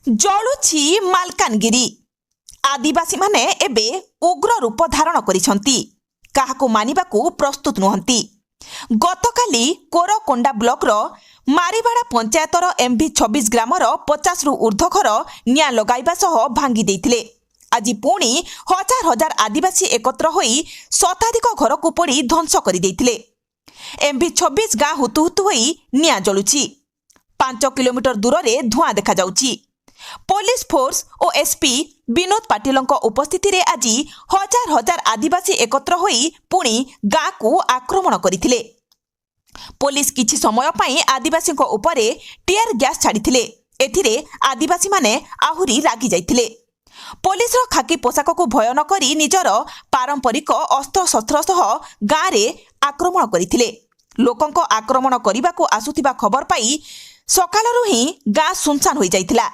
ଜଳୁଛି ମାଲକାନଗିରି। ଆଦିବାସୀମାନେ ଏବେ ଉଗ୍ର ରୂପ ଧାରଣ କରିଛନ୍ତି। କାହାକୁ ମାନିବାକୁ ପ୍ରସ୍ତୁତ ନୁହନ୍ତି। ଗତକାଲି କୋରକୋଣ୍ଡା ବ୍ଲକର ମାରିବାଡ଼ା ପଞ୍ଚାୟତର MV26 ଗ୍ରାମର 50ରୁ ଉର୍ଦ୍ଧ୍ୱ ଘର ନିଆଁ ଲଗାଇବା ସହ ଭାଙ୍ଗି ଦେଇଥିଲେ। ଆଜି ପୁଣି ହଜାର ହଜାର ଆଦିବାସୀ ଏକତ୍ର ହୋଇ ଶତାଧିକ ଘରକୁ ପୋଡ଼ି ଧ୍ୱଂସ କରିଦେଇଥିଲେ। MV26 ଗାଁ ହୁତୁହୁତୁ ହୋଇ ନିଆଁ ଜଳୁଛି। 5 କିଲୋମିଟର ଦୂରରେ ଧୂଆଁ ଦେଖାଯାଉଛି। ପୋଲିସ ଫୋର୍ସ ଓ SP ବିନୋଦ ପାଟିଲଙ୍କ ଉପସ୍ଥିତିରେ ଆଜି ହଜାର ହଜାର ଆଦିବାସୀ ଏକତ୍ର ହୋଇ ପୁଣି ଗାଁକୁ ଆକ୍ରମଣ କରିଥିଲେ। ପୋଲିସ କିଛି ସମୟ ପାଇଁ ଆଦିବାସୀଙ୍କ ଉପରେ ଟିୟର ଗ୍ୟାସ୍ ଛାଡ଼ିଥିଲେ। ଏଥିରେ ଆଦିବାସୀମାନେ ଆହୁରି ରାଗି ଯାଇଥିଲେ। ପୋଲିସର ଖାକି ପୋଷାକକୁ ଭୟ ନ କରି ନିଜର ପାରମ୍ପରିକ ଅସ୍ତ୍ରଶସ୍ତ୍ର ସହ ଗାଁରେ ଆକ୍ରମଣ କରିଥିଲେ। ଲୋକଙ୍କ ଆକ୍ରମଣ କରିବାକୁ ଆସୁଥିବା ଖବର ପାଇ ସକାଳରୁ ହିଁ ଗାଁ ସୁନସାନ ହୋଇଯାଇଥିଲା।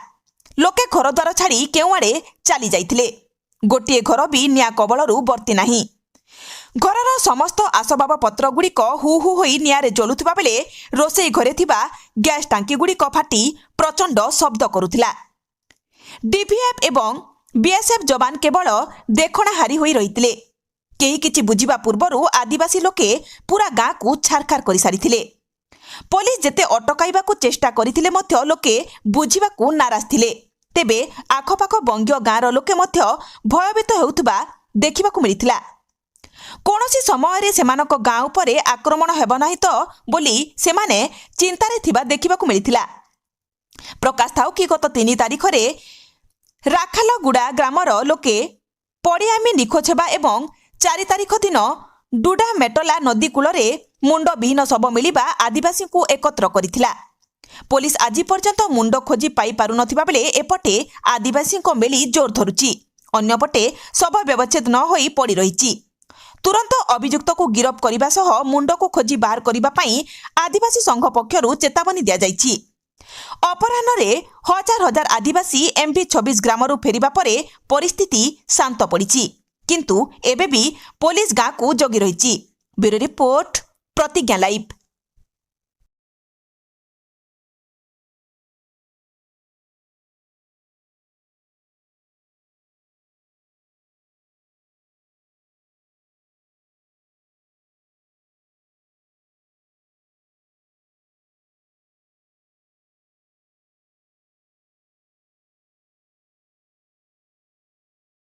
ଲୋକେ ଘରଦ୍ୱାର ଛାଡ଼ି କେଉଁଆଡ଼େ ଚାଲି ଯାଇଥିଲେ। ଗୋଟିଏ ଘର ବି ନିଆଁ କବଳରୁ ବର୍ତ୍ତି ନାହିଁ। ଘରର ସମସ୍ତ ଆସବାବପତ୍ରଗୁଡ଼ିକ ହୁ ହୁ ହୋଇ ନିଆଁରେ ଜଳୁଥିବା ବେଳେ ରୋଷେଇ ଘରେ ଥିବା ଗ୍ୟାସ୍ ଟାଙ୍କିଗୁଡ଼ିକ ଫାଟି ପ୍ରଚଣ୍ଡ ଶବ୍ଦ କରୁଥିଲା। DVF ଏବଂ BSF ଯବାନ କେବଳ ଦେଖଣାହାରୀ ହୋଇ ରହିଥିଲେ। କେହି କିଛି ବୁଝିବା ପୂର୍ବରୁ ଆଦିବାସୀ ଲୋକେ ପୁରା ଗାଁକୁ ଛାରଖାର କରିସାରିଥିଲେ। ପୋଲିସ ଯେତେ ଅଟକାଇବାକୁ ଚେଷ୍ଟା କରିଥିଲେ ମଧ୍ୟ ଲୋକେ ବୁଝିବାକୁ ନାରାଜ ଥିଲେ। ତେବେ ଆଖପାଖ ବଙ୍ଗୀୟ ଗାଁର ଲୋକେ ମଧ୍ୟ ଭୟଭୀତ ହେଉଥିବା ଦେଖିବାକୁ ମିଳିଥିଲା। କୌଣସି ସମୟରେ ସେମାନଙ୍କ ଗାଁ ଉପରେ ଆକ୍ରମଣ ହେବ ନାହିଁ ତ ବୋଲି ସେମାନେ ଚିନ୍ତାରେ ଥିବା ଦେଖିବାକୁ ମିଳିଥିଲା। ପ୍ରକାଶ ଥାଉ କି ଗତ 3 ତାରିଖରେ ରାଖାଲଗୁଡ଼ା ଗ୍ରାମର ଲୋକେ ପଡ଼ିଆମି ନିଖୋଜ ହେବା ଏବଂ 4 ତାରିଖ ଦିନ ଡୁଡା ମେଟଲା ନଦୀ କୂଳରେ ମୁଣ୍ଡବିହୀନ ଶବ ମିଳିବା ଆଦିବାସୀଙ୍କୁ ଏକତ୍ର କରିଥିଲା। ପୋଲିସ ଆଜି ପର୍ଯ୍ୟନ୍ତ ମୁଣ୍ଡ ଖୋଜି ପାଇପାରୁନଥିବା ବେଳେ ଏପଟେ ଆଦିବାସୀଙ୍କ ମେଳି ଜୋର ଧରୁଛି। ଅନ୍ୟପଟେ ଶବ ବ୍ୟବଚ୍ଛେଦ ନ ହୋଇ ପଡ଼ି ରହିଛି। ତୁରନ୍ତ ଅଭିଯୁକ୍ତକୁ ଗିରଫ କରିବା ସହ ମୁଣ୍ଡକୁ ଖୋଜି ବାହାର କରିବା ପାଇଁ ଆଦିବାସୀ ସଂଘ ପକ୍ଷରୁ ଚେତାବନୀ ଦିଆଯାଇଛି। ଅପରାହ୍ନରେ ହଜାର ହଜାର ଆଦିବାସୀ MV26 ଗ୍ରାମରୁ ଫେରିବା ପରେ ପରିସ୍ଥିତି ଶାନ୍ତ ପଡ଼ିଛି। କିନ୍ତୁ ଏବେ ବି ପୋଲିସ ଗାଁକୁ ଜଗି ରହିଛି। ବ୍ୟୁରୋ ରିପୋର୍ଟ, ପ୍ରତିଜ୍ଞା ଲାଇଭ୍।